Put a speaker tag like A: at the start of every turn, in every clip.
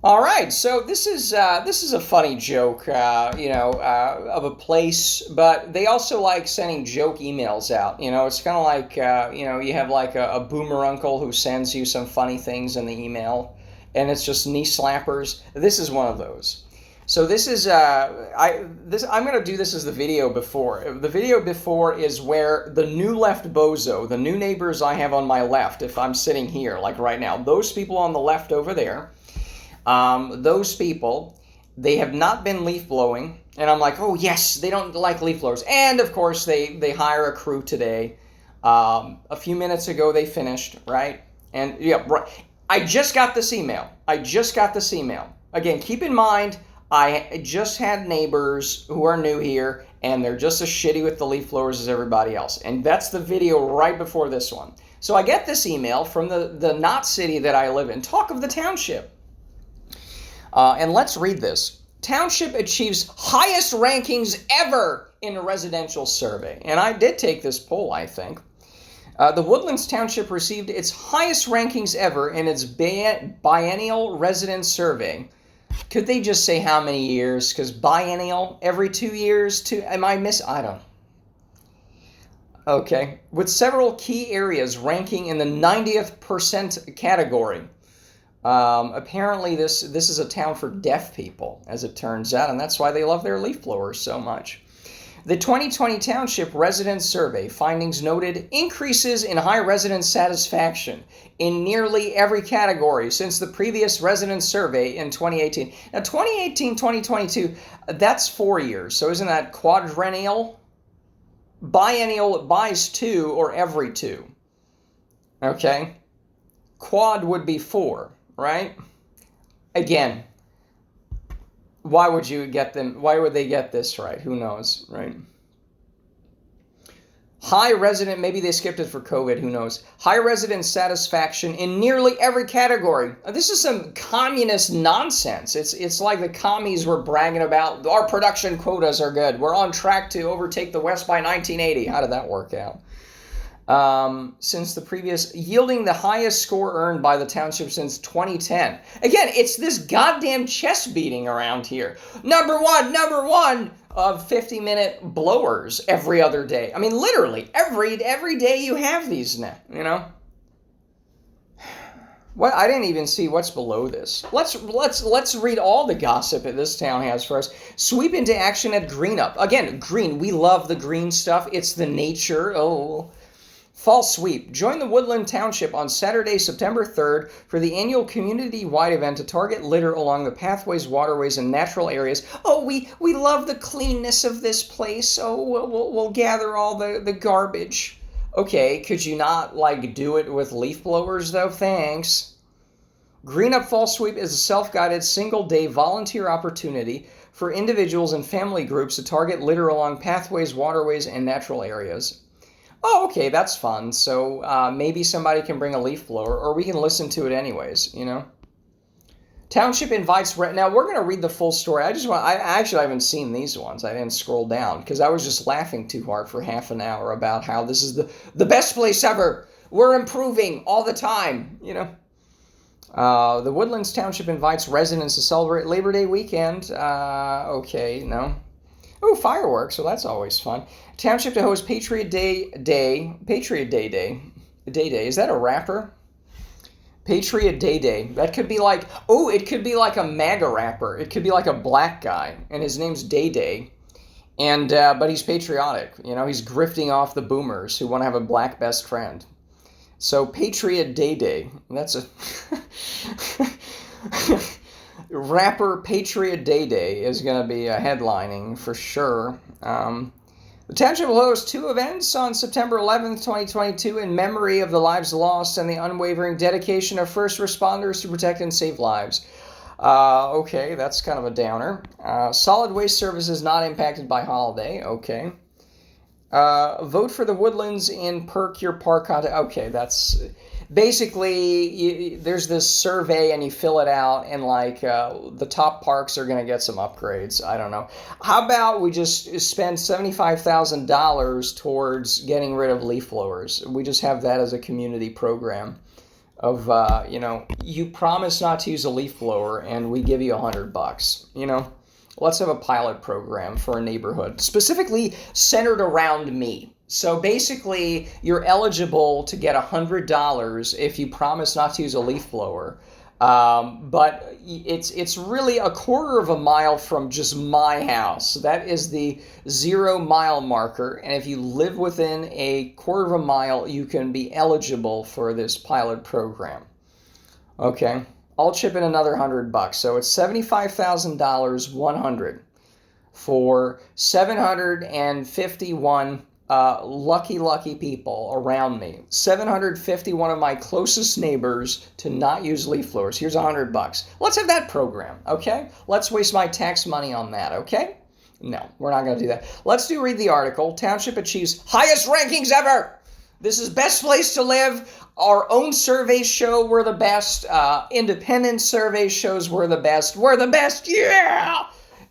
A: All right, so this is a funny joke, of a place, but they also like sending joke emails out. It's kind of like you have like a boomer uncle who sends you some funny things in the email, and it's just knee slappers. This is one of those. So this is I'm gonna do this as the video before. The video before is where the new left bozo, the new neighbors I have on my left, if I'm sitting here like right now, those people on the left over there. Those people, they have not been leaf blowing, and I'm like, oh yes, they don't like leaf blowers. And of course, they hire a crew today. A few minutes ago, they finished, right? And yeah, right. I just got this email. Again, keep in mind, I just had neighbors who are new here, and they're just as shitty with the leaf blowers as everybody else. And that's the video right before this one. So I get this email from the not city that I live in. Talk of the township. And let's read this. Township achieves highest rankings ever in a residential survey. And I did take this poll, I think. The Woodlands Township received its highest rankings ever in its biennial resident survey. Could they just say how many years? Because biennial, every 2 years? I don't. Okay. With several key areas ranking in the 90th percent category. Apparently this is a town for deaf people, as it turns out, and that's why they love their leaf blowers so much. The 2020 Township Resident Survey findings noted increases in high resident satisfaction in nearly every category since the previous resident survey in 2018. Now, 2018, 2022, that's 4 years, so isn't that quadrennial? Biennial buys 2 or every 2. Okay? Quad would be 4. Right? Again, why would you get them? Why would they get this right? Who knows, right? High resident, maybe they skipped it for COVID, who knows? High resident satisfaction in nearly every category. This is some communist nonsense. It's like the commies were bragging about our production quotas are good. We're on track to overtake the West by 1980. How did that work out? Since the previous, yielding the highest score earned by the township since 2010. Again, it's this goddamn chest beating around here. Number one of 50-minute blowers every other day. I mean, literally, every day you have these now, What I didn't even see what's below this. Let's read all the gossip that this town has for us. Sweep into action at Green Up. Again, green. We love the green stuff. It's the nature. Oh. Fall sweep. Join the Woodland Township on Saturday, September 3rd for the annual community-wide event to target litter along the pathways, waterways, and natural areas. Oh, we love the cleanness of this place. Oh, we'll gather all the garbage. Okay, could you not, do it with leaf blowers, though? Thanks. Green Up Fall Sweep is a self-guided, single-day volunteer opportunity for individuals and family groups to target litter along pathways, waterways, and natural areas. Oh, okay, that's fun. So maybe somebody can bring a leaf blower, or we can listen to it anyways, Township invites... Now, we're going to read the full story. I actually haven't seen these ones. I didn't scroll down, because I was just laughing too hard for half an hour about how this is the best place ever. We're improving all the time, The Woodlands Township invites residents to celebrate Labor Day weekend. Okay, no. Oh, fireworks. Well, that's always fun. Township to host Patriot Day. Patriot Day. Is that a rapper? Patriot Day. That could be it could be like a MAGA rapper. It could be like a black guy, and his name's Day. And, but he's patriotic. He's grifting off the boomers who want to have a black best friend. So, Patriot Day. That's a... Rapper Patriot Day is going to be headlining for sure. The township will host 2 events on September 11th, 2022 in memory of the lives lost and the unwavering dedication of first responders to protect and save lives. Okay, that's kind of a downer. Solid waste services not impacted by holiday. Okay. Vote for the Woodlands in Perk Your Park contest. Okay, that's... Basically, there's this survey and you fill it out, and the top parks are going to get some upgrades. I don't know. How about we just spend $75,000 towards getting rid of leaf blowers? We just have that as a community program. you promise not to use a leaf blower and we give you $100, Let's have a pilot program for a neighborhood, specifically centered around me. So basically, you're eligible to get $100 if you promise not to use a leaf blower. But it's really a quarter of a mile from just my house. That is the 0 mile marker. And if you live within a quarter of a mile, you can be eligible for this pilot program. Okay. I'll chip in another $100. So it's $75,000, 100 for 751 lucky people around me. 751 of my closest neighbors to not use leaf blowers. Here's $100. Let's have that program, okay? Let's waste my tax money on that, okay? No, we're not going to do that. Let's read the article. Township achieves highest rankings ever. This is best place to live. Our own surveys show we're the best. Independent survey shows we're the best. We're the best, yeah!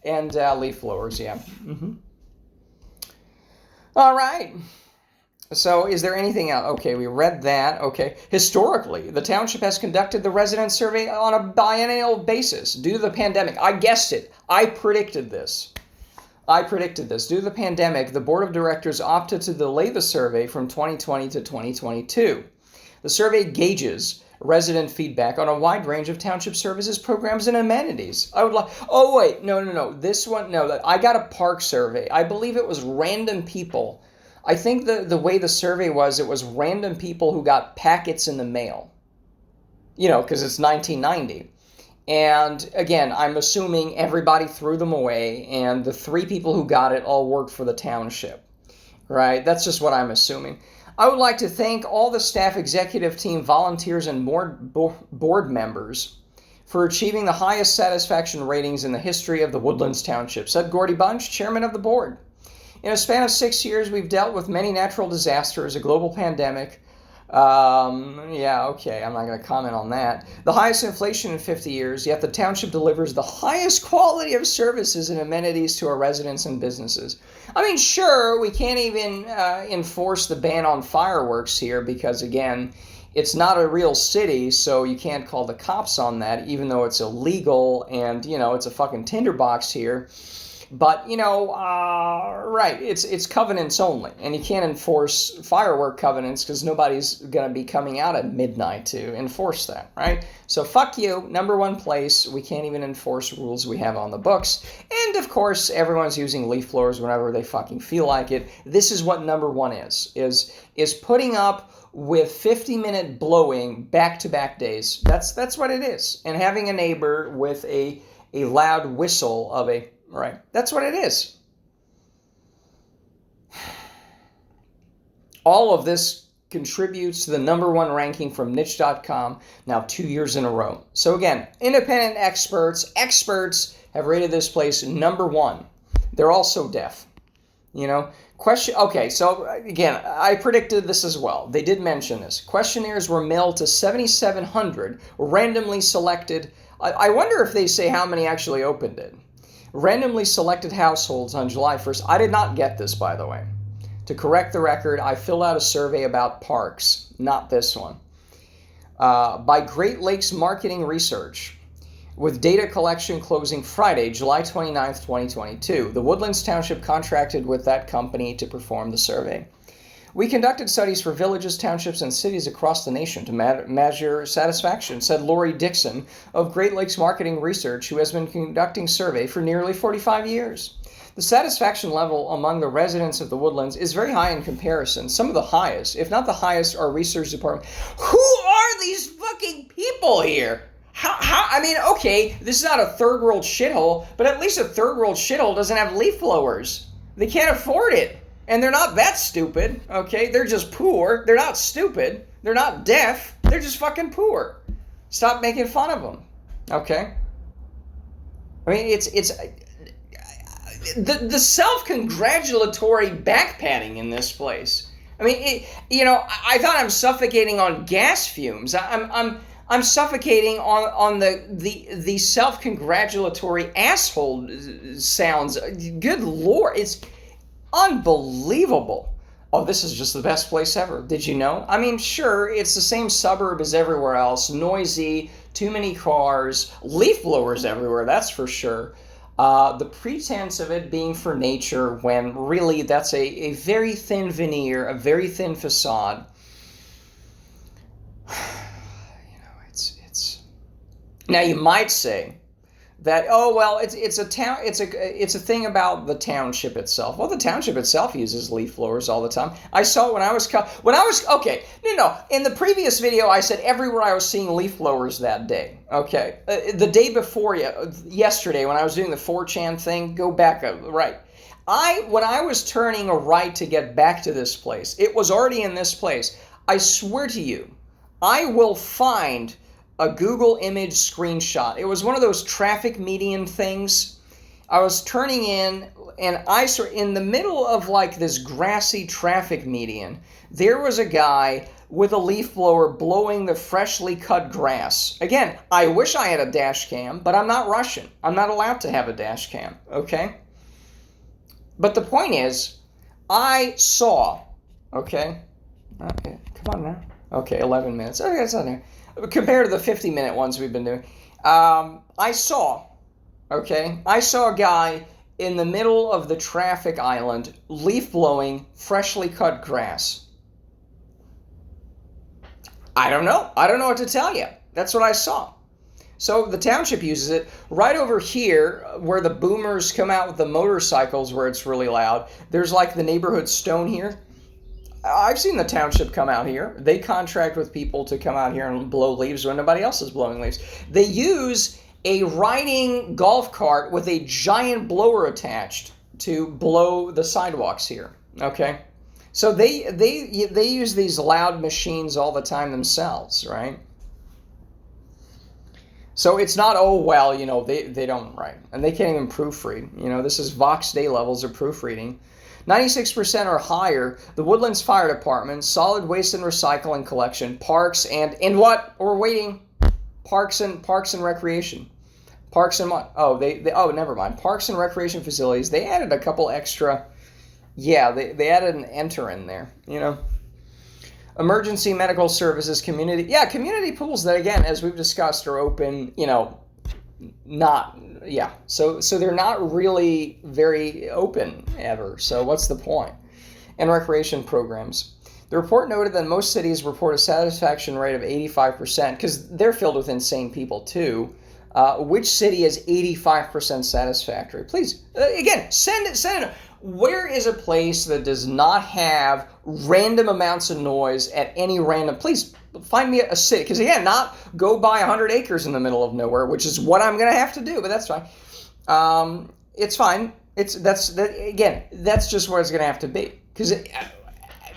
A: And leaf blowers, yeah. Mm-hmm. All right. So is there anything else? Okay, we read that. Okay. Historically, the township has conducted the resident survey on a biennial basis due to the pandemic. I guessed it. I predicted this. Due to the pandemic, the board of directors opted to delay the survey from 2020 to 2022. The survey gauges resident feedback on a wide range of township services, programs, and amenities. Oh, wait. No. This one, no. I got a park survey. I believe it was random people. I think the way the survey was, it was random people who got packets in the mail. Because it's 1990. And again, I'm assuming everybody threw them away, and the 3 people who got it all worked for the township, right? That's just what I'm assuming. I would like to thank all the staff, executive team, volunteers, and board members for achieving the highest satisfaction ratings in the history of the Woodlands Township, said Gordy Bunch, chairman of the board. In a span of 6 years, we've dealt with many natural disasters, a global pandemic. Okay, I'm not going to comment on that. The highest inflation in 50 years, yet the township delivers the highest quality of services and amenities to our residents and businesses. I mean, sure, we can't even enforce the ban on fireworks here because, again, it's not a real city, so you can't call the cops on that, even though it's illegal and, it's a fucking tinderbox here. But, right, it's covenants only, and you can't enforce firework covenants because nobody's going to be coming out at midnight to enforce that, right? So fuck you, number one place, we can't even enforce rules we have on the books. And, of course, everyone's using leaf blowers whenever they fucking feel like it. This is what number one is putting up with 50-minute blowing back-to-back days. That's what it is. And having a neighbor with a loud whistle of a... Right. That's what it is. All of this contributes to the number one ranking from niche.com now 2 years in a row. So again, independent experts have rated this place number one. They're also deaf. Question. Okay, so again, I predicted this as well. They did mention this. Questionnaires were mailed to 7,700 randomly selected. I wonder if they say how many actually opened it. Randomly selected households on July 1st. I did not get this, by the way. To correct the record, I filled out a survey about parks, not this one. By Great Lakes Marketing Research, with data collection closing Friday, July 29th, 2022. The Woodlands Township contracted with that company to perform the survey. We conducted studies for villages, townships, and cities across the nation to measure satisfaction, said Lori Dixon of Great Lakes Marketing Research, who has been conducting survey for nearly 45 years. The satisfaction level among the residents of the Woodlands is very high in comparison. Some of the highest, if not the highest, are research department. Who are these fucking people here? I mean, okay, this is not a third world shithole, but at least a third world shithole doesn't have leaf blowers. They can't afford it. And they're not that stupid, okay? They're just poor. They're not stupid. They're not deaf. They're just fucking poor. Stop making fun of them, okay? I mean, it's the self-congratulatory backpatting in this place. I mean, I thought I'm suffocating on gas fumes. I'm suffocating on the self-congratulatory asshole sounds. Good Lord, it's unbelievable. Oh, this is just the best place ever. Did you know? I mean, sure, it's the same suburb as everywhere else. Noisy, too many cars, leaf blowers everywhere, that's for sure. The pretense of it being for nature when really that's a very thin veneer, a very thin facade. It's now you might say that, oh well, it's a town, it's a thing about the township itself. Well, the township itself uses leaf blowers all the time. I saw when I was okay. No. In the previous video, I said everywhere I was seeing leaf blowers that day. Okay, the day before yesterday when I was doing the 4chan thing, go back right. When I was turning a right to get back to this place, it was already in this place. I swear to you, I will find a Google image screenshot. It was one of those traffic median things. I was turning in, and I saw in the middle of like this grassy traffic median, there was a guy with a leaf blower blowing the freshly cut grass. Again, I wish I had a dash cam, but I'm not Russian. I'm not allowed to have a dash cam, okay? But the point is, I saw, okay, come on now. Okay, 11 minutes. Okay, that's not there. Compared to the 50-minute ones we've been doing. I saw a guy in the middle of the traffic island leaf blowing freshly cut grass. I don't know what to tell you. That's what I saw. So the township uses it. Right over here, where the boomers come out with the motorcycles where it's really loud, there's like the neighborhood stone here. I've seen the township come out here. They contract with people to come out here and blow leaves when nobody else is blowing leaves. They use a riding golf cart with a giant blower attached to blow the sidewalks here. Okay, so they use these loud machines all the time themselves, right? So it's not, oh, well, they don't write. And they can't even proofread. This is Vox Day levels of proofreading. 96% or higher, the Woodlands Fire Department, solid waste and recycling collection, parks, and what? We're waiting. Parks and recreation. Parks and what? Oh, never mind. Parks and recreation facilities. They added a couple extra. Yeah, they added an enter in there, Emergency medical services, community. Yeah, community pools that, again, as we've discussed, are open, so they're not really very open ever. So what's the point? And recreation programs. The report noted that most cities report a satisfaction rate of 85% because they're filled with insane people too. Which city is 85% satisfactory? Please, again, send it. Where is a place that does not have random amounts of noise at any random? Please find me a city, because again, not go buy 100 acres in the middle of nowhere, which is what I'm going to have to do. But that's fine. It's fine. That's just where it's going to have to be, because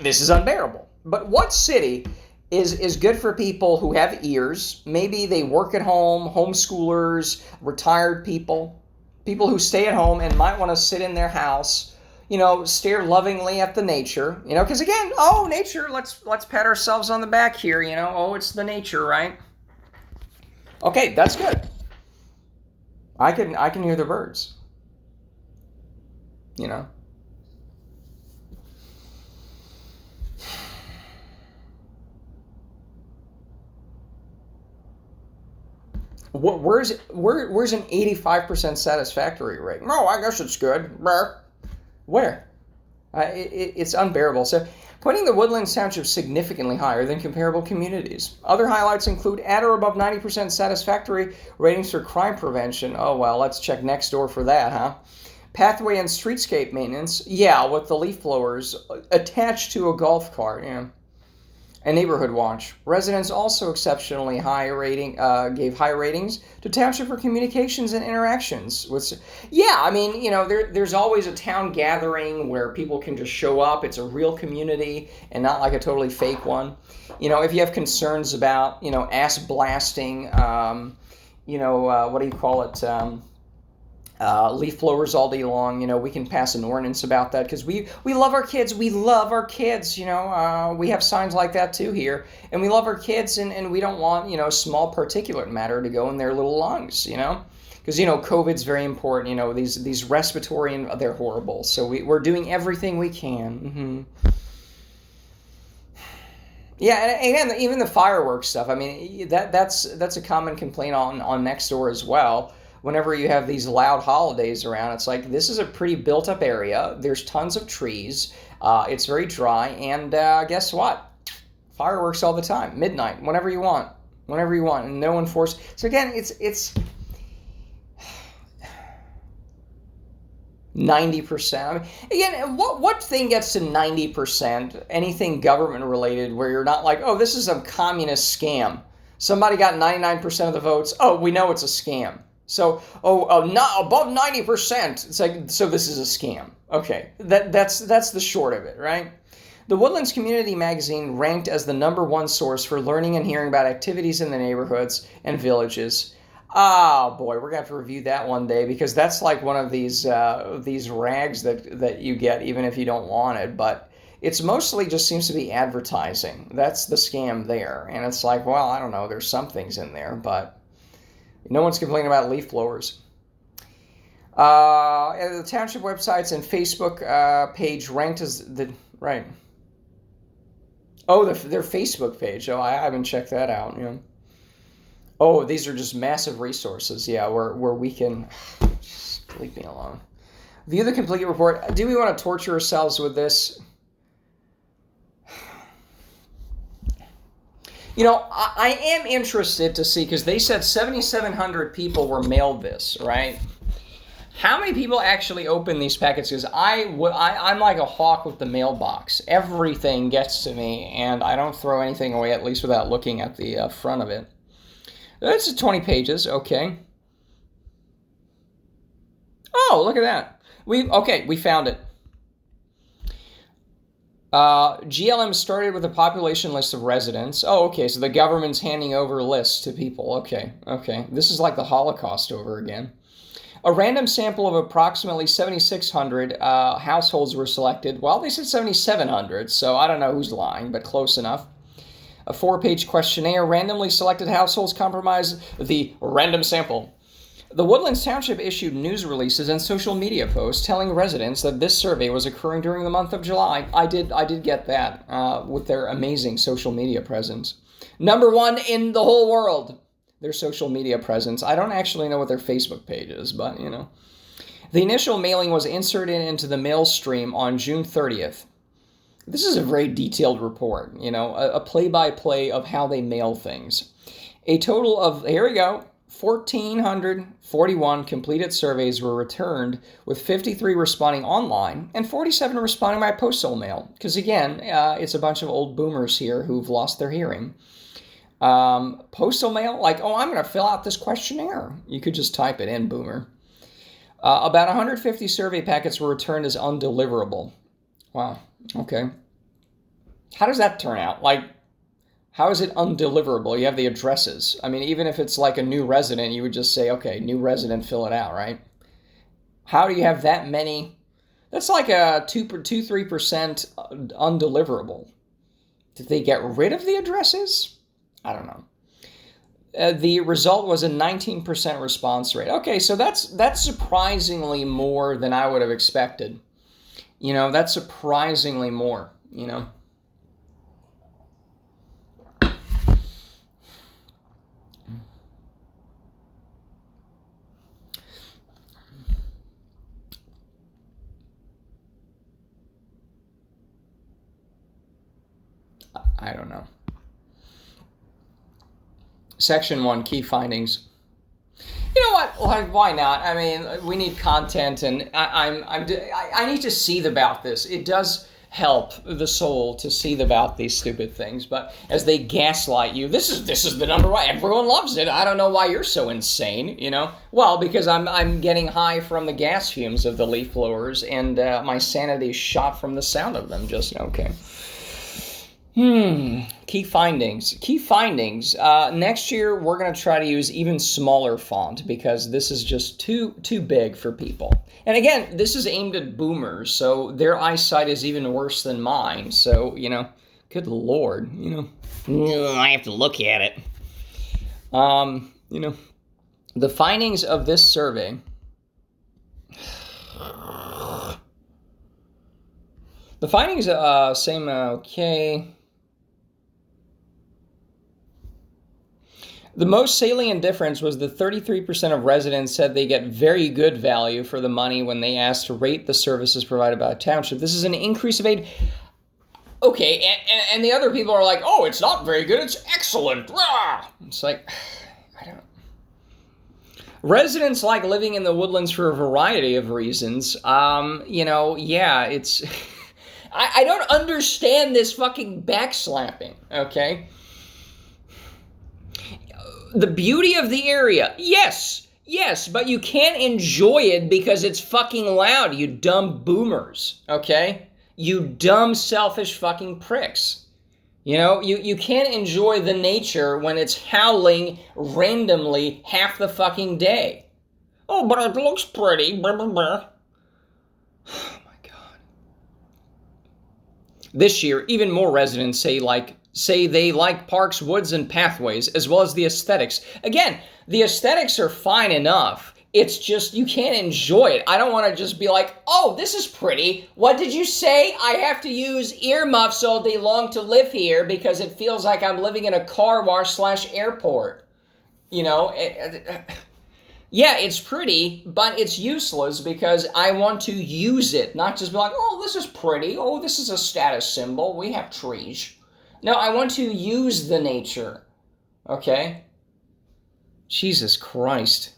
A: this is unbearable. But what city is good for people who have ears? Maybe they work at home, homeschoolers, retired people who stay at home and might want to sit in their house, stare lovingly at the nature, because again, oh, nature, let's pat ourselves on the back here, oh, it's the nature, right? Okay, that's good. I can hear the birds, Where's an 85% satisfactory rate? No, I guess it's good. Where? It's unbearable. So, putting the Woodlands Township significantly higher than comparable communities. Other highlights include at or above 90% satisfactory ratings for crime prevention. Oh, well, let's check next door for that, huh? Pathway and streetscape maintenance. Yeah, with the leaf blowers attached to a golf cart, And neighborhood watch. Residents also exceptionally high rating, gave high ratings to township for communications and interactions. There's always a town gathering where people can just show up. It's a real community and not like a totally fake one. If you have concerns about, ass blasting, what do you call it? Leaf blowers all day long, we can pass an ordinance about that because we love our kids. We love our kids, we have signs like that too here. And we love our kids and we don't want, small particulate matter to go in their little lungs, Because, COVID's very important, these respiratory, and they're horrible. So we're doing everything we can. Mm-hmm. Yeah, and again, even the fireworks stuff. I mean, that's a common complaint on Nextdoor as well. Whenever you have these loud holidays around, it's like this is a pretty built up area. There's tons of trees. It's very dry, and guess what? Fireworks all the time, midnight, whenever you want, and no one forced. So again, it's 90%. I mean, again, what thing gets to 90%? Anything government related where you're not like, oh, this is a communist scam. Somebody got 99% of the votes. Oh, we know it's a scam. So, not above 90%. It's like, so this is a scam. Okay, that's the short of it, right? The Woodlands Community Magazine ranked as the #1 source for learning and hearing about activities in the neighborhoods and villages. Oh boy, we're gonna have to review that one day because that's like one of these rags that you get even if you don't want it. But it's mostly just seems to be advertising. That's the scam there, and it's like, well, I don't know. There's some things in there, but no one's complaining about leaf blowers. The township websites and Facebook page ranked as the right. Oh, their Facebook page. Oh, I haven't checked that out. You know. Oh, these are just massive resources. Yeah, where we can just leave me alone. View the complete report. Do we want to torture ourselves with this? You know, I am interested to see because they said 7,700 people were mailed this, right? How many people actually open these packets? Because I'm like a hawk with the mailbox. Everything gets to me, and I don't throw anything away, at least without looking at the front of it. That's 20 pages, okay. Oh, look at that. We found it. GLM started with a population list of residents. Oh, okay, so the government's handing over lists to people. Okay. This is like the Holocaust over again. A random sample of approximately 7,600 households were selected. Well, they said 7,700, so I don't know who's lying, but close enough. A 4-page questionnaire randomly selected households comprised the random sample. The Woodlands Township issued news releases and social media posts telling residents that this survey was occurring during the month of July. I did get that with their amazing social media presence. #1 in the whole world, their social media presence. I don't actually know what their Facebook page is, but you know. The initial mailing was inserted into the mail stream on June 30th. This is a very detailed report, you know, a play-by-play of how they mail things. A total of, here we go, 1,441 completed surveys were returned, with 53 responding online and 47 responding by postal mail. Because again, it's a bunch of old boomers here who've lost their hearing. Postal mail, like, oh, I'm going to fill out this questionnaire. You could just type it in, boomer. About 150 survey packets were returned as undeliverable. Wow. Okay. How does that turn out? Like, how is it undeliverable? You have the addresses. I mean, even if it's like a new resident, you would just say, okay, new resident, fill it out, right? How do you have that many? That's like a 3% undeliverable. Did they get rid of the addresses? I don't know. The result was a 19% response rate. Okay, so that's surprisingly more than I would have expected. You know, that's surprisingly more, you know. I don't know. Section 1, key findings. You know what? Why not? I mean, we need content, and I need to seethe about this. It does help the soul to seethe about these stupid things, but as they gaslight you, this is the #1. Everyone loves it. I don't know why you're so insane. You know? Well, because I'm getting high from the gas fumes of the leaf blowers, and my sanity is shot from the sound of them. Just okay. Key findings. Next year, we're going to try to use even smaller font because this is just too big for people. And again, this is aimed at boomers, so their eyesight is even worse than mine. So, you know, good Lord, you know, I have to look at it. You know, the findings of this survey. The findings, same, okay. The most salient difference was that 33% of residents said they get very good value for the money when they asked to rate the services provided by the township. This is an increase of 8. Okay, and the other people are like, oh, it's not very good, it's excellent. Rah! It's like, I don't. Residents like living in the Woodlands for a variety of reasons. It's. I don't understand this fucking backslapping, okay? The beauty of the area, yes, but you can't enjoy it because it's fucking loud, you dumb boomers, okay? You dumb, selfish fucking pricks. You can't enjoy the nature when it's howling randomly half the fucking day. Oh, but it looks pretty, blah, blah, blah. Oh my God. This year, even more residents say they like parks, woods, and pathways, as well as the aesthetics. Again, the aesthetics are fine enough. It's just, you can't enjoy it. I don't want to just be like, oh, this is pretty. What did you say? I have to use earmuffs all day long to live here because it feels like I'm living in a car wash / airport. Yeah, it's pretty, but it's useless because I want to use it, not just be like, oh, this is pretty. Oh, this is a status symbol. We have trees. No, I want to use the nature, okay? Jesus Christ,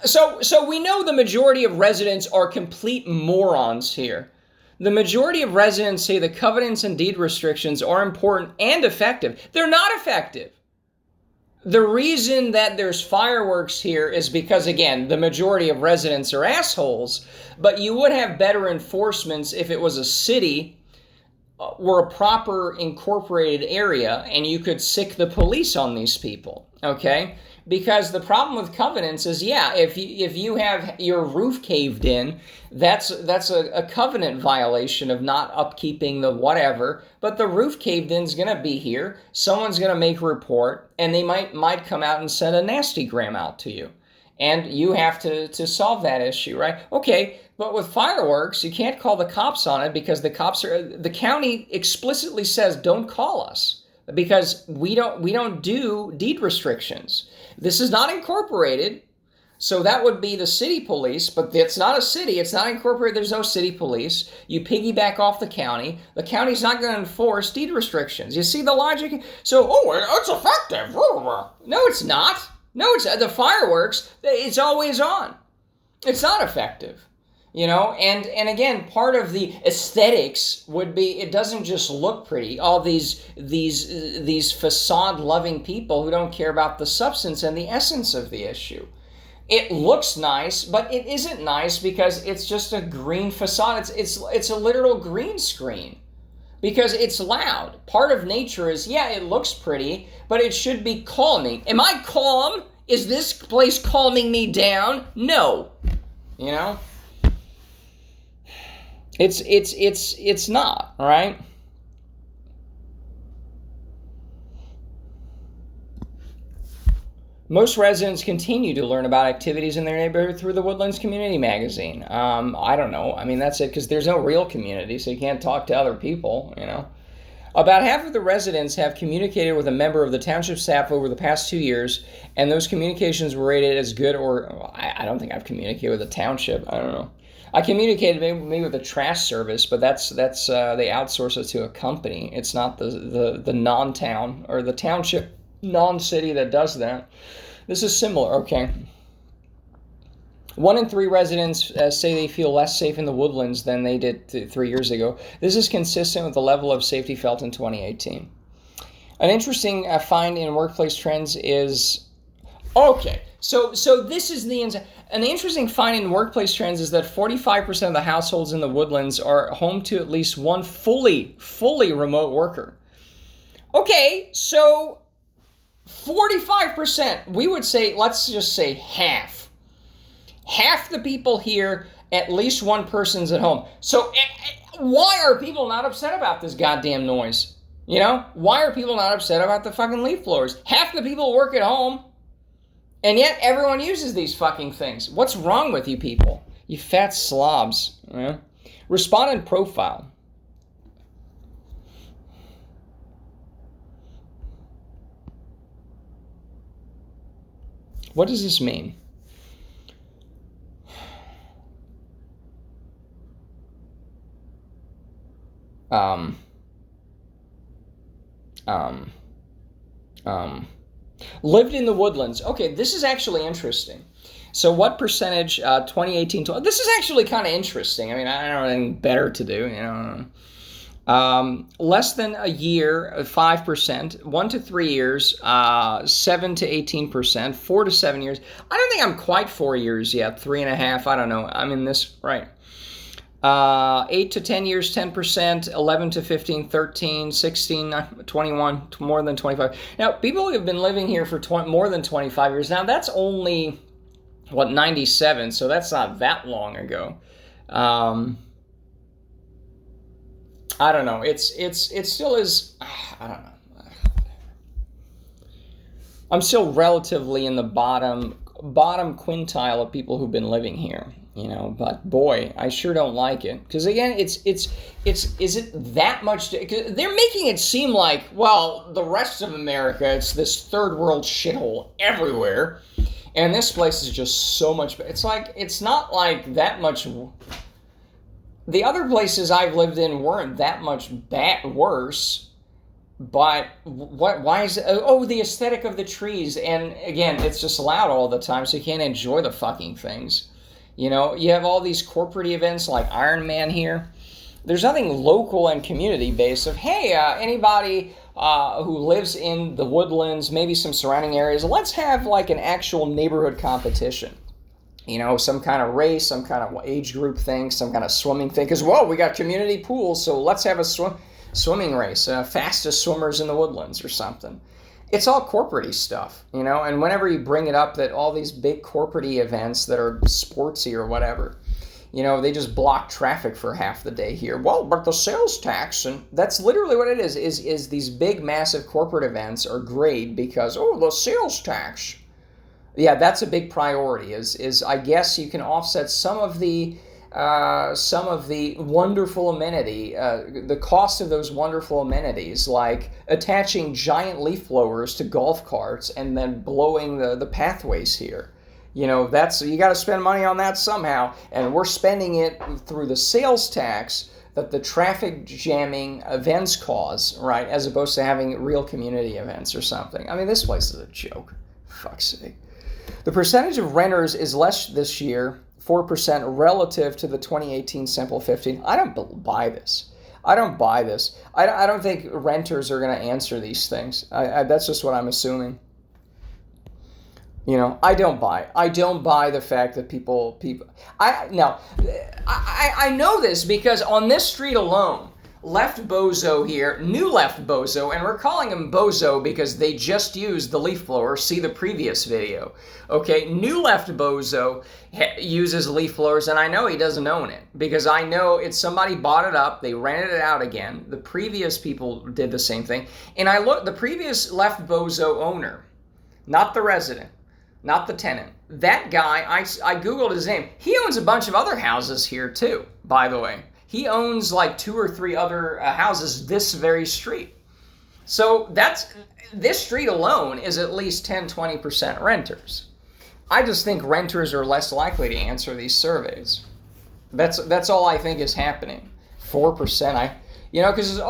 A: So we know the majority of residents are complete morons here. The majority of residents say the covenants and deed restrictions are important and effective. They're not effective. The reason that there's fireworks here is because, again, the majority of residents are assholes, but you would have better enforcements if it was a city or a proper incorporated area and you could sick the police on these people, okay? Because the problem with covenants is, if you have your roof caved in, that's a covenant violation of not upkeeping the whatever. But the roof caved in is going to be here. Someone's going to make a report, and they might come out and send a nasty gram out to you. And you have to solve that issue, right? Okay, but with fireworks, you can't call the cops on it because the county explicitly says, don't call us. Because we don't do deed restrictions. This is not incorporated, so that would be the city police, but it's not a city, it's not incorporated, there's no city police. You piggyback off the county. The county's not going to enforce deed restrictions. You see the logic? So, it's effective. No, it's not. No, it's the fireworks, it's always on. It's not effective. And again, part of the aesthetics would be it doesn't just look pretty. All these facade-loving people who don't care about the substance and the essence of the issue. It looks nice, but it isn't nice because it's just a green facade. It's a literal green screen because it's loud. Part of nature is, it looks pretty, but it should be calming. Am I calm? Is this place calming me down? No. It's not, all right? Most residents continue to learn about activities in their neighborhood through the Woodlands Community Magazine. I don't know. I mean, that's it, because there's no real community, so you can't talk to other people, About half of the residents have communicated with a member of the township staff over the past 2 years, and those communications were rated as good or... I don't think I've communicated with the township. I don't know. I communicated maybe with the trash service, but that's they outsource it to a company. It's not the non-town or the township non-city that does that. This is similar, okay. 1 in 3 residents say they feel less safe in the Woodlands than they did 3 years ago. This is consistent with the level of safety felt in 2018. An interesting find in workplace trends is... Okay, so this is an interesting find in workplace trends is that 45% of the households in the Woodlands are home to at least one fully remote worker. Okay, so 45%, we would say, let's just say half. Half the people here, at least one person's at home. So why are people not upset about this goddamn noise? Why are people not upset about the fucking leaf blowers? Half the people work at home. And yet everyone uses these fucking things. What's wrong with you people? You fat slobs. Respondent profile. What does this mean? Lived in the Woodlands. Okay, this is actually interesting. So what percentage, 2018, this is actually kind of interesting. I mean, I don't know anything better to do, you know. Less than a year, 5%, 1 to 3 years, 7 to 18%, 4 to 7 years. I don't think I'm quite 4 years yet, 3.5, I don't know. I'm in this, right. 8 to 10 years, 10%, 11 to 15, 13, 16, 21, more than 25. Now, people have been living here for more than 25 years. Now, that's only, 97, so that's not that long ago. I don't know. It still is, I don't know. I'm still relatively in the bottom quintile of people who've been living here, you know, but boy, I sure don't like it. Because again, is it that much? Cause they're making it seem like, well, the rest of America, it's this third world shithole everywhere. And this place is just so much better. It's like, it's not like that much. The other places I've lived in weren't that much worse. But why is it? Oh, the aesthetic of the trees. And again, it's just loud all the time, so you can't enjoy the fucking things. You know, you have all these corporate events like Iron Man here. There's nothing local and community-based of, hey, anybody who lives in the Woodlands, maybe some surrounding areas, let's have like an actual neighborhood competition. You know, some kind of race, some kind of age group thing, some kind of swimming thing. Because, whoa, we got community pools, so let's have a swimming race, fastest swimmers in the Woodlands or something. It's all corporate-y stuff, you know, and whenever you bring it up that all these big corporate-y events that are sportsy or whatever, you know, they just block traffic for half the day here. Well, but the sales tax, and that's literally what it is these big, massive corporate events are great because, oh, the sales tax. Yeah, that's a big priority, is I guess you can offset some of the wonderful amenity, the cost of those wonderful amenities, like attaching giant leaf blowers to golf carts and then blowing the pathways here. You know, you got to spend money on that somehow, and we're spending it through the sales tax that the traffic jamming events cause, right, as opposed to having real community events or something. I mean, this place is a joke. Fuck's sake. The percentage of renters is less this year, 4% relative to the 2018 sample 15. I don't buy this. I don't buy this. I don't think renters are going to answer these things. That's just what I'm assuming. You know, I don't buy the fact that people. I know this because on this street alone, Left Bozo here, new Left Bozo, and we're calling him Bozo because they just used the leaf blower. See the previous video. Okay, new Left Bozo uses leaf blowers, and I know he doesn't own it because I know it's somebody bought it up, they rented it out again. The previous people did the same thing, and the previous Left Bozo owner, not the resident, not the tenant. That guy, I Googled his name. He owns a bunch of other houses here too, by the way. He owns like 2 or 3 other houses this very street. So this street alone is at least 10-20% renters. I just think renters are less likely to answer these surveys. That's all I think is happening. 4%, because,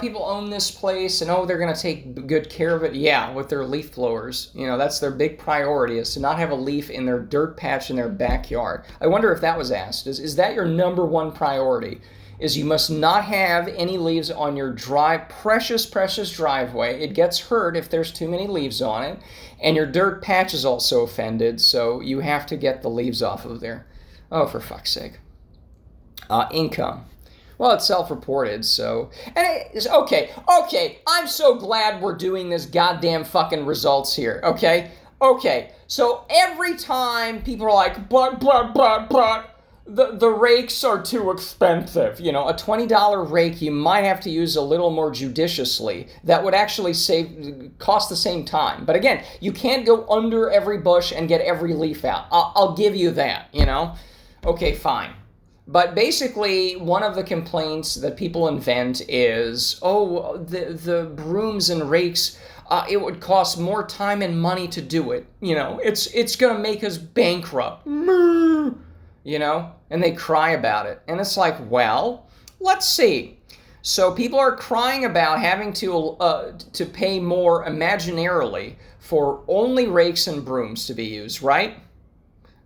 A: people own this place and, they're going to take good care of it. Yeah, with their leaf blowers. That's their big priority, is to not have a leaf in their dirt patch in their backyard. I wonder if that was asked. Is that your number one priority? Is you must not have any leaves on your precious driveway. It gets hurt if there's too many leaves on it. And your dirt patch is also offended, so you have to get the leaves off of there. Oh, for fuck's sake. Income. Well, it's self-reported, so... And it's okay, I'm so glad we're doing this goddamn fucking results here, okay? Okay, so every time people are like, but, the rakes are too expensive. A $20 rake you might have to use a little more judiciously. That would actually cost the same time. But again, you can't go under every bush and get every leaf out. I'll give you that, Okay, fine. But basically, one of the complaints that people invent is, the brooms and rakes It would cost more time and money to do it. It's going to make us bankrupt. And they cry about it. And it's like, well, let's see. So people are crying about having to pay more imaginarily for only rakes and brooms to be used, right?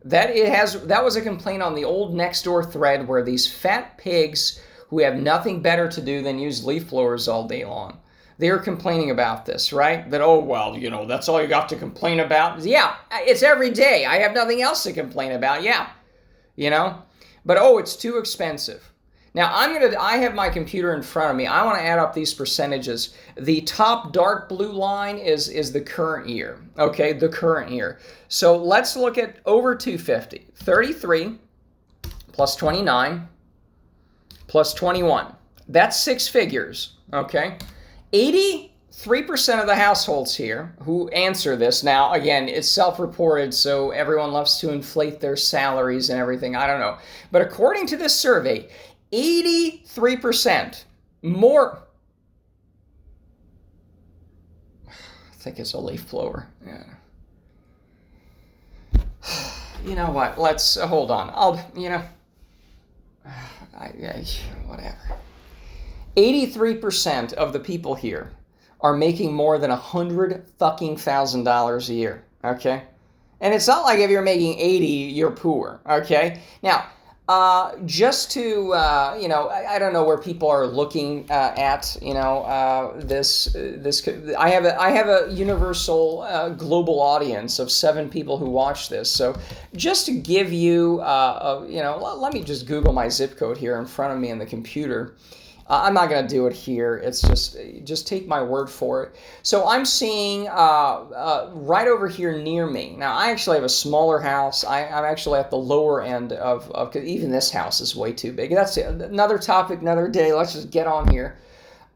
A: That was a complaint on the old Nextdoor thread where these fat pigs who have nothing better to do than use leaf blowers all day long. They are complaining about this, right? That, oh, well, that's all you got to complain about. Yeah, it's every day. I have nothing else to complain about. Yeah, But, it's too expensive. Now, I have my computer in front of me. I want to add up these percentages. The top dark blue line is the current year, okay? The current year. So let's look at over 250. 33 plus 29 plus 21. That's 6 figures, okay? 83% of the households here who answer this, now, again, it's self-reported, so everyone loves to inflate their salaries and everything. I don't know. But according to this survey, 83% more. I think it's a leaf blower. Yeah. You know what? Let's hold on. Whatever. 83% of the people here are making more than $100,000 a year. Okay, and it's not like if you're making 80, you're poor. Okay, now. Just to, I don't know where people are looking at, this. I have a universal global audience of 7 people who watch this. So just to give you, let me just Google my zip code here in front of me in the computer. I'm not going to do it here. It's just take my word for it. So I'm seeing right over here near me. Now, I actually have a smaller house. I'm actually at the lower end of cause even this house is way too big. That's another topic, another day. Let's just get on here.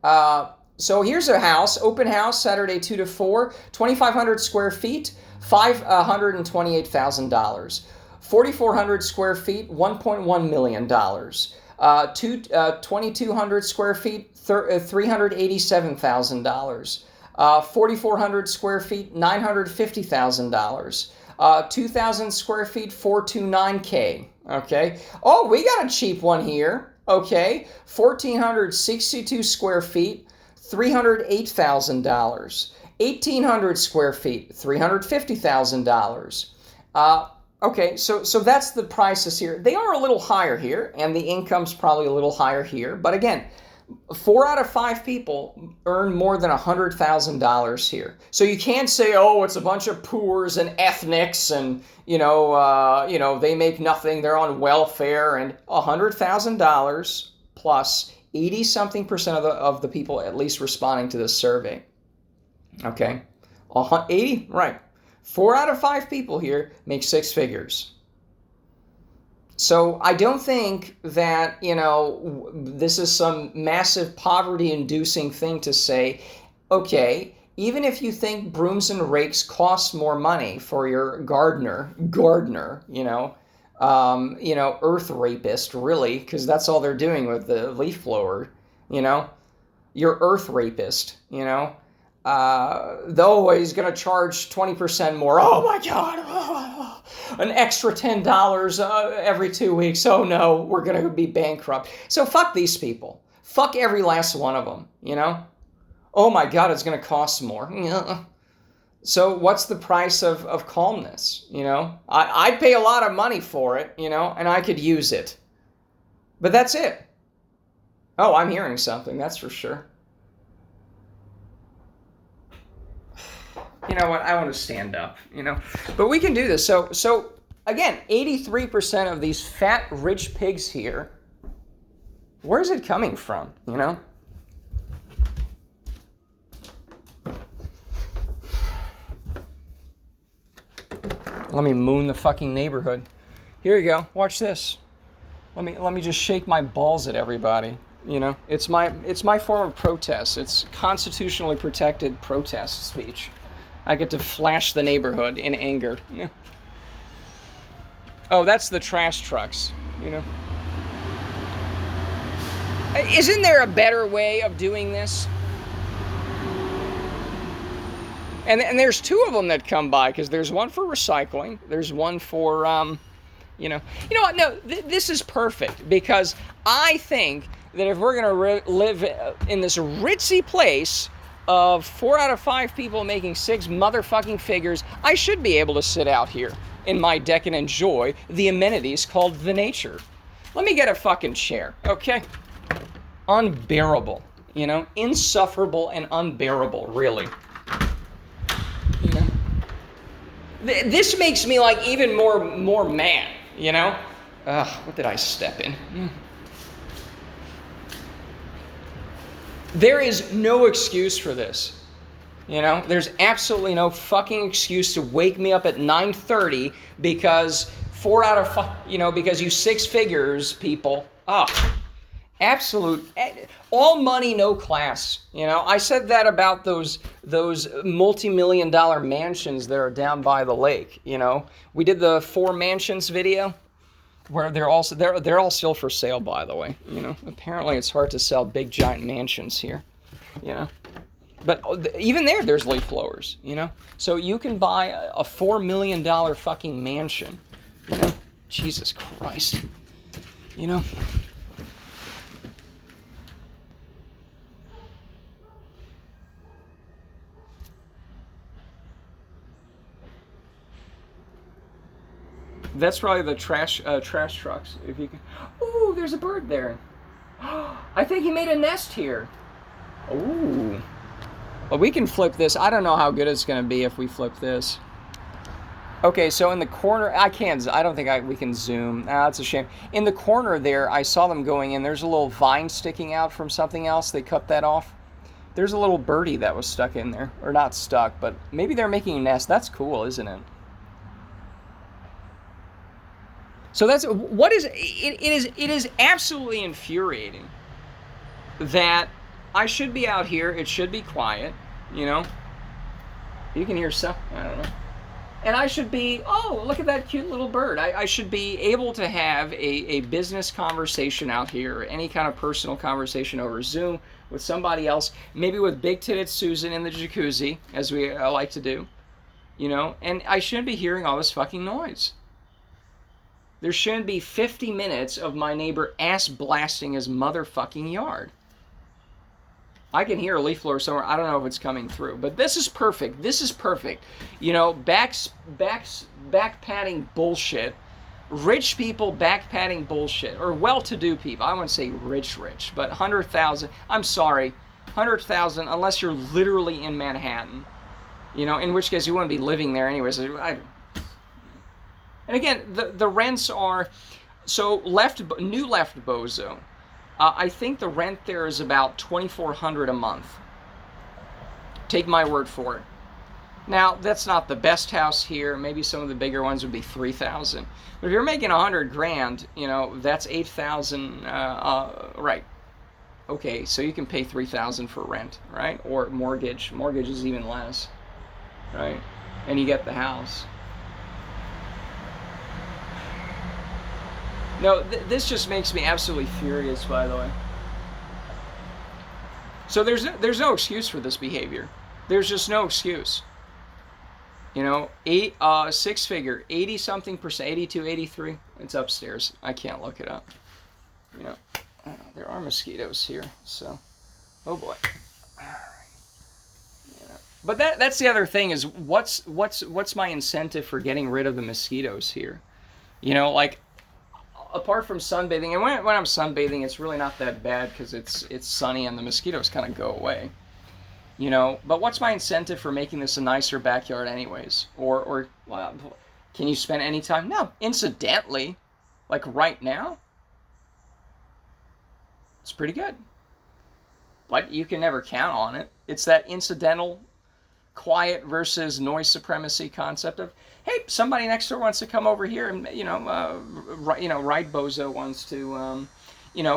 A: So here's a house, open house, Saturday 2 to 4, 2,500 square feet, $528,000. 4,400 square feet, $1.1 million. 2,200 square feet, $387,000. 4,400 square feet, $950,000. 2,000 square feet, $429K. Okay. Oh, we got a cheap one here. Okay. 1,462 square feet, $308,000. 1,800 square feet, $350,000. Okay, so that's the prices here. They are a little higher here, and the income's probably a little higher here. But again, 4 out of 5 people earn more than $100,000 here. So you can't say, oh, it's a bunch of poors and ethnics, and they make nothing. They're on welfare, and $100,000 plus 80-something% of the people at least responding to this survey. Okay, 80, right. 4 out of 5 people here make 6 figures. So I don't think that, this is some massive poverty-inducing thing to say, okay, even if you think brooms and rakes cost more money for your gardener, earth rapist, really, because that's all they're doing with the leaf blower, your earth rapist, though he's going to charge 20% more. Oh my God, an extra $10 every 2 weeks. Oh no, we're going to be bankrupt. So fuck these people. Fuck every last one of them, Oh my God, it's going to cost more. So what's the price of calmness, I'd pay a lot of money for it, and I could use it. But that's it. Oh, I'm hearing something, that's for sure. You know what? I want to stand up, But we can do this. So again, 83% of these fat, rich pigs here, where's it coming from, Let me moon the fucking neighborhood. Here you go. Watch this. Let me just shake my balls at everybody. It's my form of protest. It's constitutionally protected protest speech. I get to flash the neighborhood in anger. Yeah. Oh, that's the trash trucks, Isn't there a better way of doing this? And there's two of them that come by, because there's one for recycling. There's one for, you know what? No, this is perfect, because I think that if we're going to live in this ritzy place of 4 out of 5 people making 6 motherfucking figures, I should be able to sit out here in my deck and enjoy the amenities called the nature. Let me get a fucking chair, okay? Unbearable, you know? Insufferable and unbearable, really. You know? This makes me, like, even more mad, you know? What did I step in? There is no excuse for this. You know, there's absolutely no fucking excuse to wake me up at 9:30 because 4 out of 5, you know, because you 6 figures people. Absolute, all money, no class. You know, I said that about those multi-million-dollar mansions that are down by the lake. You know, we did the 4 mansions video, where they're all still for sale, by the way. You know, apparently it's hard to sell big giant mansions here. You know, but even there's leaf blowers. You know, so you can buy a $4 million fucking mansion. You know, Jesus Christ. You know. That's probably the trash trucks. If you can. Ooh, there's a bird there. I think he made a nest here. Ooh. Well, we can flip this. I don't know how good it's going to be if we flip this. Okay, so in the corner, I don't think we can zoom. That's a shame. In the corner there, I saw them going in. There's a little vine sticking out from something else. They cut that off. There's a little birdie that was stuck in there. Or not stuck, but maybe they're making a nest. That's cool, isn't it? So that's what is it is absolutely infuriating that I should be out here. It should be quiet, you know. You can hear stuff. I don't know. And I should be, oh, look at that cute little bird. I should be able to have a business conversation out here, or any kind of personal conversation over Zoom with somebody else, maybe with big-titted Susan in the jacuzzi, as we like to do, you know. And I shouldn't be hearing all this fucking noise. There shouldn't be 50 minutes of my neighbor ass blasting his motherfucking yard. I can hear a leaf blower somewhere. I don't know if it's coming through, but this is perfect. This is perfect. You know, back patting bullshit. Rich people back patting bullshit, or well-to-do people. I wouldn't say rich, but 100,000. I'm sorry, 100,000. Unless you're literally in Manhattan, you know, in which case you wouldn't be living there anyways. And again, the rents are, so new left Bozo. I think the rent there is about $2,400 a month. Take my word for it. Now, that's not the best house here. Maybe some of the bigger ones would be $3,000. But if you're making $100,000, you know, that's $8,000. Right. Okay, so you can pay $3,000 for rent, right? Or mortgage. Mortgage is even less, right? And you get the house. No, this just makes me absolutely furious, by the way. So there's no excuse for this behavior. There's just no excuse. You know, 6-figure, 80-something%, 82, 83. It's upstairs. I can't look it up. You know, there are mosquitoes here, so, oh boy. All right. Yeah. But that's the other thing is what's my incentive for getting rid of the mosquitoes here? You know, like, apart from sunbathing, and when I'm sunbathing, it's really not that bad because it's sunny and the mosquitoes kind of go away, you know. But what's my incentive for making this a nicer backyard, anyways? Or well, can you spend any time? No, incidentally, like right now, it's pretty good. But you can never count on it. It's that incidental, quiet versus noise supremacy concept of, hey, somebody next door wants to come over here and, Ride Bozo wants to,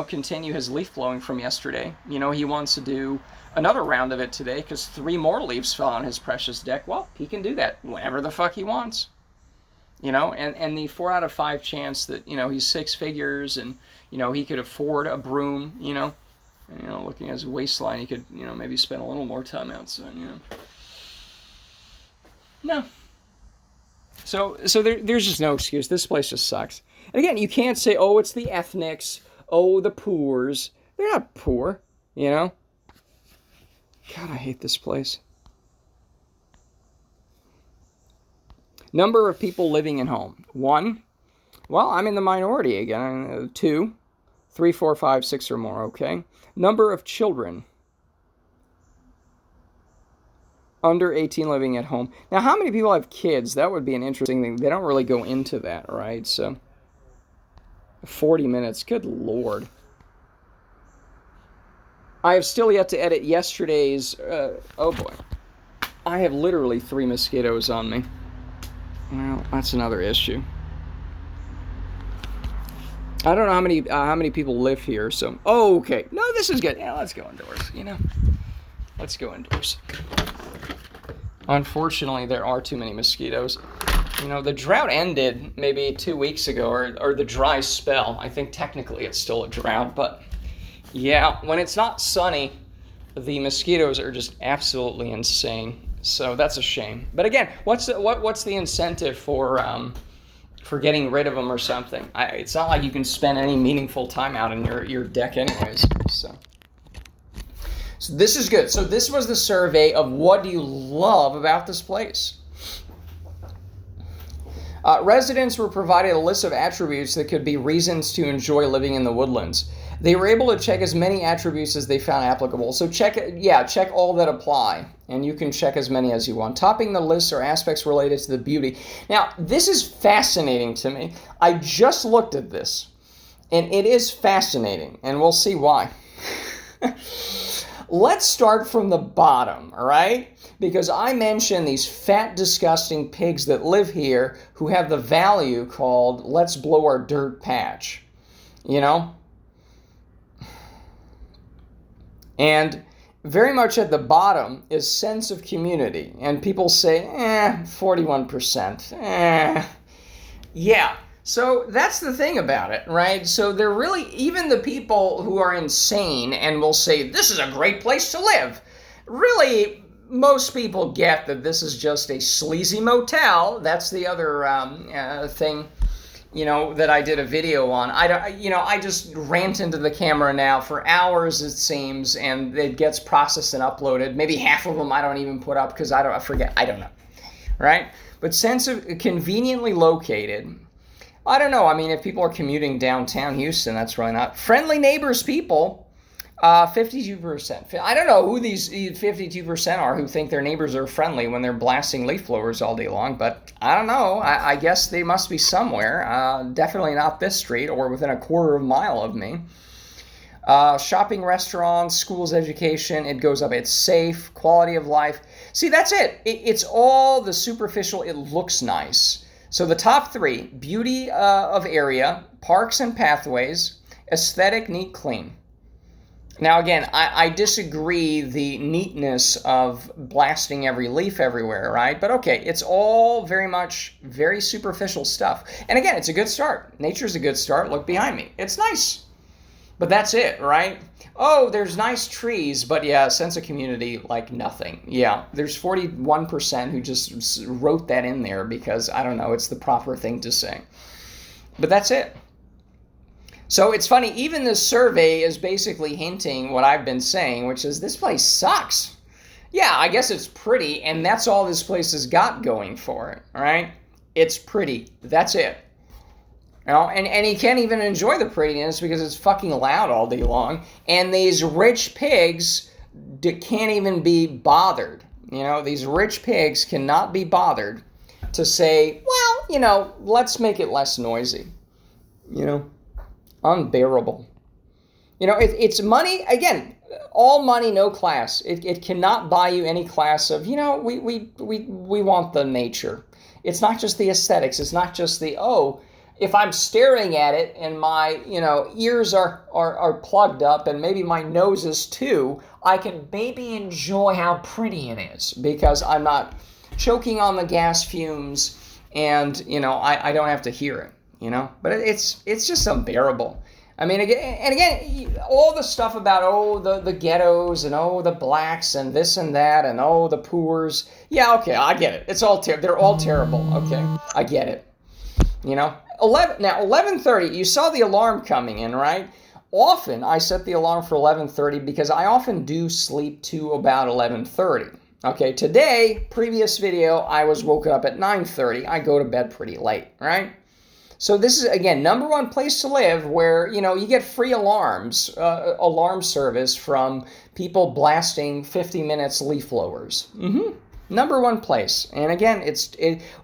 A: continue his leaf blowing from yesterday. You know, he wants to do another round of it today because 3 more leaves fell on his precious deck. Well, he can do that whenever the fuck he wants. You know, and the 4 out of 5 chance that, you know, he's 6 figures and, you know, he could afford a broom, you know. And, you know, looking at his waistline, he could, you know, maybe spend a little more time outside, you know. No. So there's just no excuse. This place just sucks. And again, you can't say, oh, it's the ethnics, oh, the poors. They're not poor, you know? God, I hate this place. Number of people living at home. 1. Well, I'm in the minority again. 2, 3, 4, 5, 6 or more, okay? Number of children under 18 living at home. Now, how many people have kids? That would be an interesting thing. They don't really go into that, right? So, 40 minutes. Good Lord. I have still yet to edit yesterday's... oh, boy. I have literally 3 mosquitoes on me. Well, that's another issue. I don't know how many people live here, so... Oh, okay. No, this is good. Yeah, let's go indoors, you know? Let's go indoors. Unfortunately, there are too many mosquitoes. You know, the drought ended maybe 2 weeks ago, or the dry spell. I think technically it's still a drought, but... Yeah, when it's not sunny, the mosquitoes are just absolutely insane. So that's a shame. But again, what's the incentive for getting rid of them or something? It's not like you can spend any meaningful time out in your deck anyways. So this is good. So this was the survey of what do you love about this place. Residents were provided a list of attributes that could be reasons to enjoy living in the Woodlands. They were able to check as many attributes as they found applicable. So check all that apply, and you can check as many as you want. Topping the list are aspects related to the beauty. Now, this is fascinating to me. I just looked at this, and it is fascinating, and we'll see why. Let's start from the bottom, all right? Because I mentioned these fat, disgusting pigs that live here who have the value called, let's blow our dirt patch, you know? And very much at the bottom is sense of community. And people say, 41%, Yeah, so that's the thing about it, right? So they're really, even the people who are insane and will say, this is a great place to live, really, most people get that this is just a sleazy motel. That's the other thing, you know, that I did a video on. I just rant into the camera now for hours, it seems, and it gets processed and uploaded. Maybe half of them I don't even put up because I forget. I don't know, right? But sense of conveniently located. I don't know. I mean, if people are commuting downtown Houston, that's really not. Friendly neighbors, people. 52%. I don't know who these 52% are who think their neighbors are friendly when they're blasting leaf blowers all day long, but I don't know. I guess they must be somewhere. Definitely not this street or within a quarter of a mile of me. Shopping, restaurants, schools, education, it goes up. It's safe, quality of life. See, that's it. It's all the superficial. It looks nice. So the top 3, beauty of area, parks and pathways, aesthetic, neat, clean. Now, again, I disagree the neatness of blasting every leaf everywhere, right? But okay, it's all very superficial stuff. And again, it's a good start. Nature's a good start. Look behind me. It's nice. But that's it, right? Oh, there's nice trees, but yeah, sense of community, like nothing. Yeah, there's 41% who just wrote that in there because, I don't know, it's the proper thing to say. But that's it. So it's funny, even this survey is basically hinting what I've been saying, which is this place sucks. Yeah, I guess it's pretty, and that's all this place has got going for it, all right? It's pretty. That's it. You know, and you can't even enjoy the prettiness because it's fucking loud all day long. And these rich pigs can't even be bothered. You know, these rich pigs cannot be bothered to say, well, you know, let's make it less noisy. You know? Unbearable. You know, it's money, again, all money, no class. It cannot buy you any class of, you know, we want the nature. It's not just the aesthetics. It's not just the, if I'm staring at it and my, you know, ears are plugged up and maybe my nose is too, I can maybe enjoy how pretty it is because I'm not choking on the gas fumes and, you know, I don't have to hear it. You know, but it's just unbearable. I mean, again, all the stuff about, oh, the ghettos and, oh, the blacks and this and that and, oh, the poors. Yeah, okay, I get it. It's all they're all terrible, okay? I get it. You know? 11:30, you saw the alarm coming in, right? Often, I set the alarm for 11:30 because I often do sleep to about 11:30. Okay, today, previous video, I was woken up at 9:30. I go to bed pretty late, right? So this is, again, number one place to live where, you know, you get free alarms, alarm service from people blasting 50 minutes leaf blowers. Number one place. And again,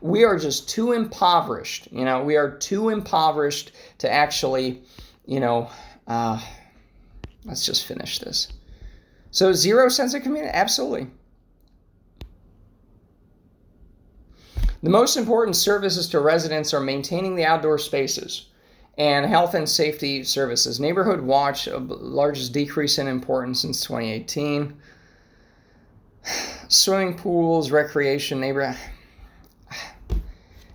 A: we are just too impoverished. You know, we are too impoverished to actually, you know, let's just finish this. So zero sense of community? Absolutely. The most important services to residents are maintaining the outdoor spaces and health and safety services. Neighborhood watch, largest decrease in importance since 2018. Swimming pools, recreation, neighborhood.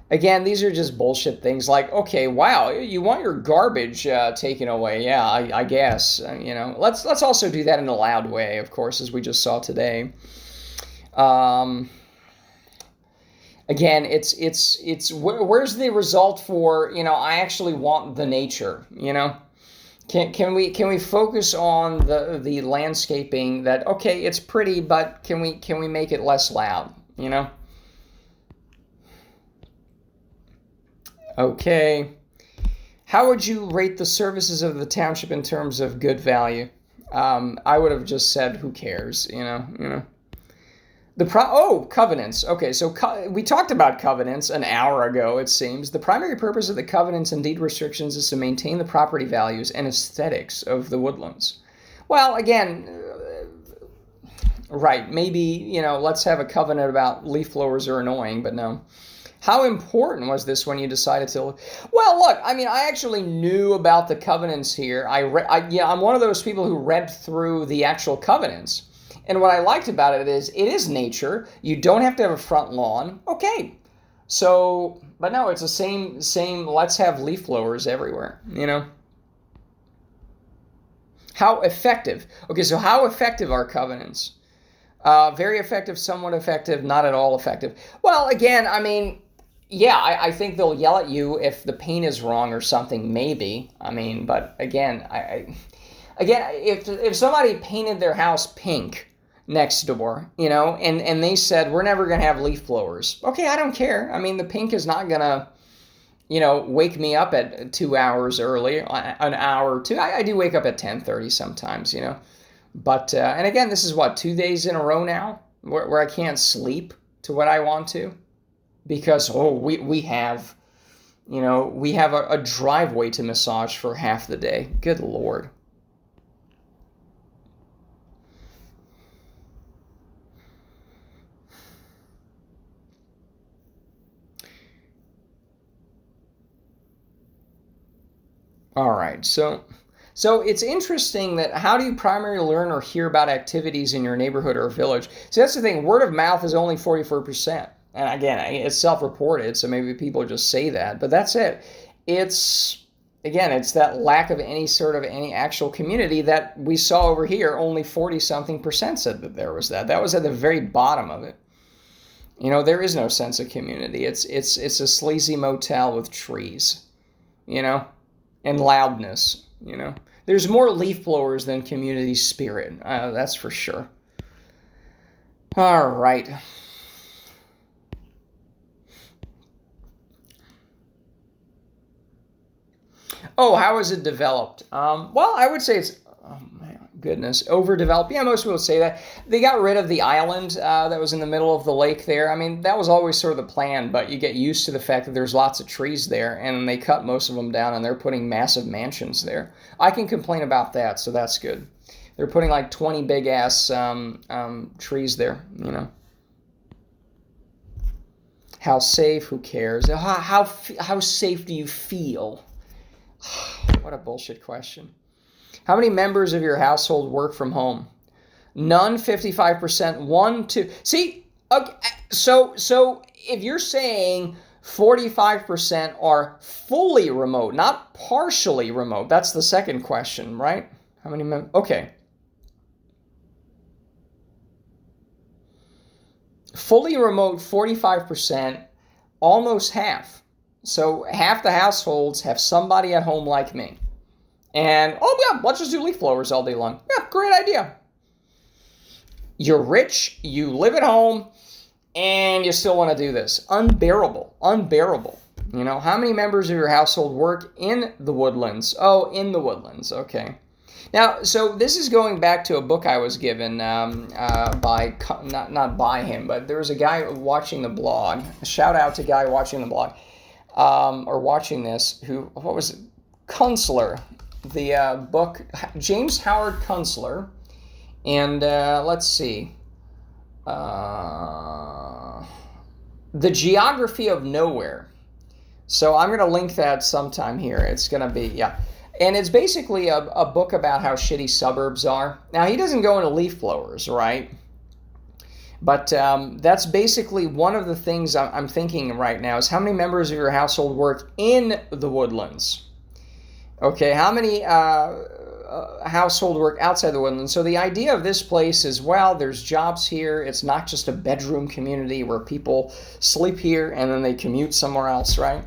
A: Again, these are just bullshit things like, okay, wow, you want your garbage taken away. Yeah, I guess. You know, let's also do that in a loud way, of course, as we just saw today. Again, it's where's the result for, you know, I actually want the nature, you know? Can we focus on the landscaping that, okay, it's pretty, but can we make it less loud, you know? Okay. How would you rate the services of the township in terms of good value? I would have just said, who cares, you know? Covenants. Okay, so we talked about covenants an hour ago, it seems. The primary purpose of the covenants and deed restrictions is to maintain the property values and aesthetics of the woodlands. Well, again, right, maybe, you know, let's have a covenant about leaf blowers are annoying, but no. How important was this when you decided to... Well, look, I mean, I actually knew about the covenants here. I'm one of those people who read through the actual covenants. And what I liked about it is nature. You don't have to have a front lawn. Okay. So, but no, it's the same, let's have leaf blowers everywhere, you know? How effective? Okay, so how effective are covenants? Very effective, somewhat effective, not at all effective. Well, again, I mean, yeah, I think they'll yell at you if the paint is wrong or something, maybe. I mean, but again, if somebody painted their house pink next door, you know, and they said, we're never going to have leaf blowers. Okay, I don't care. I mean, the pink is not going to, you know, wake me up at 2 hours early, an hour or two. I do wake up at 10:30 sometimes, you know. But, and again, this is what, 2 days in a row now where I can't sleep to what I want to. Because, we have, you know, we have a driveway to massage for half the day. Good Lord. All right, so it's interesting that how do you primarily learn or hear about activities in your neighborhood or village? So that's the thing, word of mouth is only 44%. And again, it's self-reported, so maybe people just say that, but that's it. It's that lack of any actual community that we saw over here. Only 40-something% said that there was that. That was at the very bottom of it. You know, there is no sense of community. It's a sleazy motel with trees, you know, and loudness, you know. There's more leaf blowers than community spirit. That's for sure. All right. Oh, how is it developed? Well, I would say it's, oh my goodness, overdeveloped. Yeah, most people say that. They got rid of the island that was in the middle of the lake there. I mean, that was always sort of the plan, but you get used to the fact that there's lots of trees there, and they cut most of them down, and they're putting massive mansions there. I can complain about that, so that's good. They're putting like 20 big-ass trees there, you know. How safe? Who cares? How safe do you feel? What a bullshit question. How many members of your household work from home? None, 55%. 1, 2. See, okay, so if you're saying 45% are fully remote, not partially remote. That's the second question, right? How many members? Okay. Fully remote, 45%, almost half. So half the households have somebody at home like me. And, oh yeah, let's just do leaf blowers all day long. Yeah, great idea. You're rich, you live at home, and you still want to do this. Unbearable. Unbearable. You know, how many members of your household work in the Woodlands? Oh, in the Woodlands. Okay. Now, so this is going back to a book I was given by, not by him, but there was a guy watching the blog. Shout out to guy watching the blog, or watching this, who, what was it? Kunstle, the book, James Howard Kunstle. And let's see. The Geography of Nowhere. So I'm going to link that sometime here. It's going to be, yeah. And it's basically a book about how shitty suburbs are. Now, he doesn't go into leaf blowers, right? But that's basically one of the things I'm thinking right now is how many members of your household work in the Woodlands? Okay, how many household work outside the Woodlands? So the idea of this place is, well, there's jobs here. It's not just a bedroom community where people sleep here and then they commute somewhere else, right?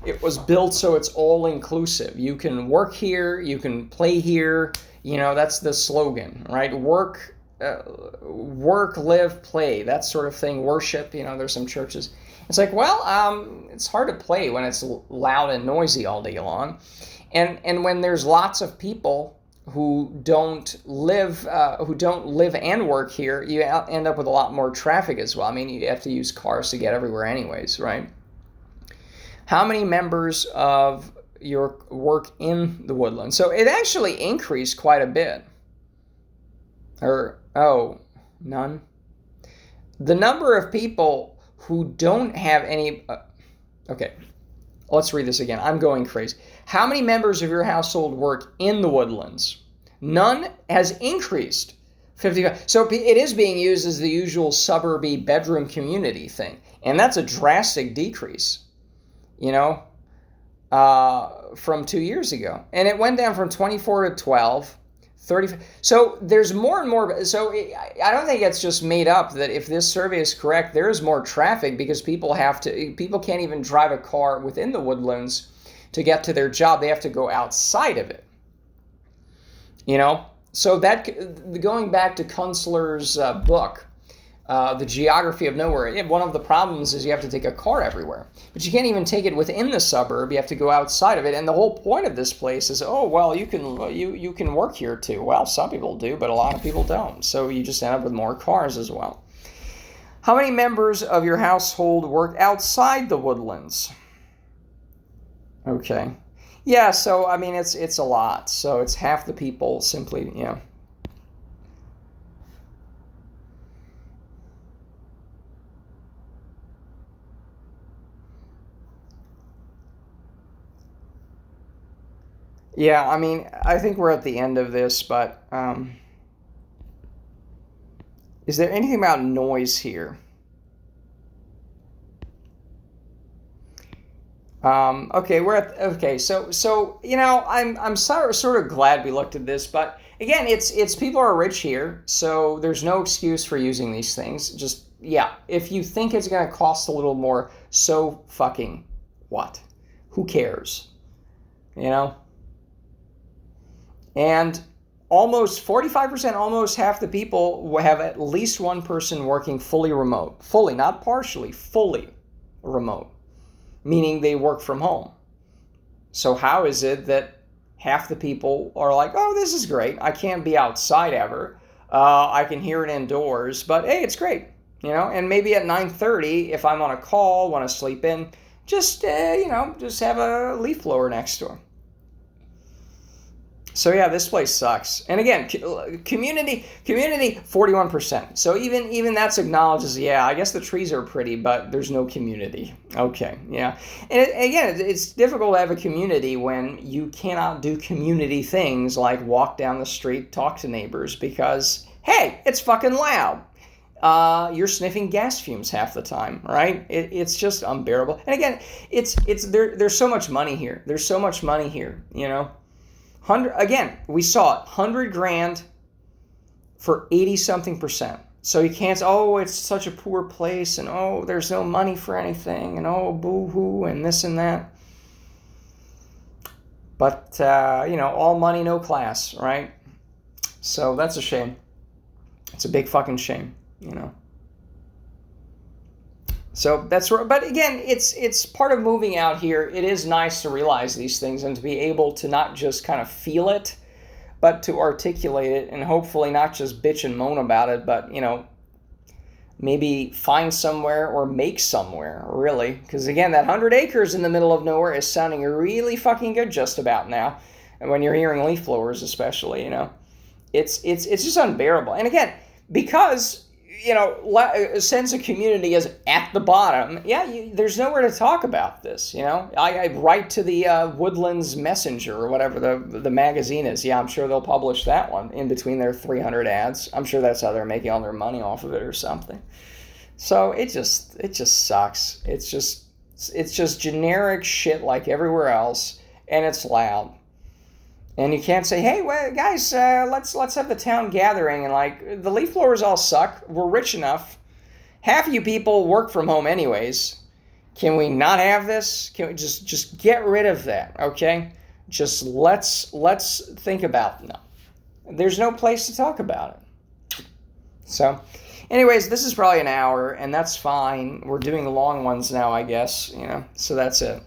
A: It was built so it's all inclusive. You can work here, you can play here. You know, that's the slogan, right? Work, live, play, that sort of thing. Worship, you know, there's some churches. It's like, well, it's hard to play when it's loud and noisy all day long. And when there's lots of people who don't live and work here, you end up with a lot more traffic as well. I mean, you have to use cars to get everywhere anyways, right? How many members of your work in the Woodlands? So it actually increased quite a bit. None. The number of people who don't have any... okay, let's read this again. I'm going crazy. How many members of your household work in the Woodlands? None has increased. 55. So it is being used as the usual suburby bedroom community thing. And that's a drastic decrease, you know, from 2 years ago. And it went down from 24 to 12, 35. So there's more and more. So I don't think it's just made up that if this survey is correct, there is more traffic because people can't even drive a car within the Woodlands to get to their job. They have to go outside of it, you know. So that, going back to Kunstler's book, The Geography of Nowhere, one of the problems is you have to take a car everywhere. But you can't even take it within the suburb. You have to go outside of it. And the whole point of this place is, oh, well, you can work here too. Well, some people do, but a lot of people don't. So you just end up with more cars as well. How many members of your household work outside the Woodlands? Okay. Yeah, so, I mean, it's a lot. So it's half the people simply, yeah. Yeah, I mean, I think we're at the end of this, but is there anything about noise here? Okay, so you know, I'm sort of glad we looked at this, but again, it's people are rich here, so there's no excuse for using these things. Just, yeah, if you think it's going to cost a little more, so fucking what? Who cares? You know? And almost 45%, almost half the people will have at least one person working fully remote. Fully, not partially, fully remote. Meaning they work from home. So how is it that half the people are like, oh, this is great. I can't be outside ever. I can hear it indoors, but hey, it's great. You know, and maybe at 9:30, if I'm on a call, want to sleep in, just have a leaf blower next door. So yeah, this place sucks. And again, community, 41%. So even that's acknowledges, yeah, I guess the trees are pretty, but there's no community. Okay, yeah. And again, it's difficult to have a community when you cannot do community things like walk down the street, talk to neighbors, because, hey, it's fucking loud. you're sniffing gas fumes half the time, right? It's just unbearable. And again, there's so much money here. There's so much money here, you know. Again, we saw it, 100 grand for 80-something%. So you can't say, oh, it's such a poor place, and oh, there's no money for anything, and oh, boo-hoo, and this and that. But, you know, all money, no class, right? So that's a shame. It's a big fucking shame, you know. So that's where, but again, it's part of moving out here. It is nice to realize these things and to be able to not just kind of feel it, but to articulate it, and hopefully not just bitch and moan about it, but, you know, maybe find somewhere or make somewhere, really. Because again, that 100 acres in the middle of nowhere is sounding really fucking good just about now. And when you're hearing leaf blowers especially, you know, it's just unbearable. And again, because, you know, a sense of community is at the bottom, yeah, there's nowhere to talk about this, you know. I write to the Woodlands Messenger or whatever the magazine is. Yeah, I'm sure they'll publish that one in between their 300 ads. I'm sure that's how they're making all their money off of it or something. So it just sucks. It's just generic shit like everywhere else, and it's loud. And you can't say, hey, well, guys, let's have the town gathering, and like, the leaf blowers all suck. We're rich enough. Half of you people work from home anyways. Can we not have this? Can we just get rid of that, okay? Just let's think about it. No. There's no place to talk about it. So, anyways, this is probably an hour, and that's fine. We're doing the long ones now, I guess, you know, so that's it.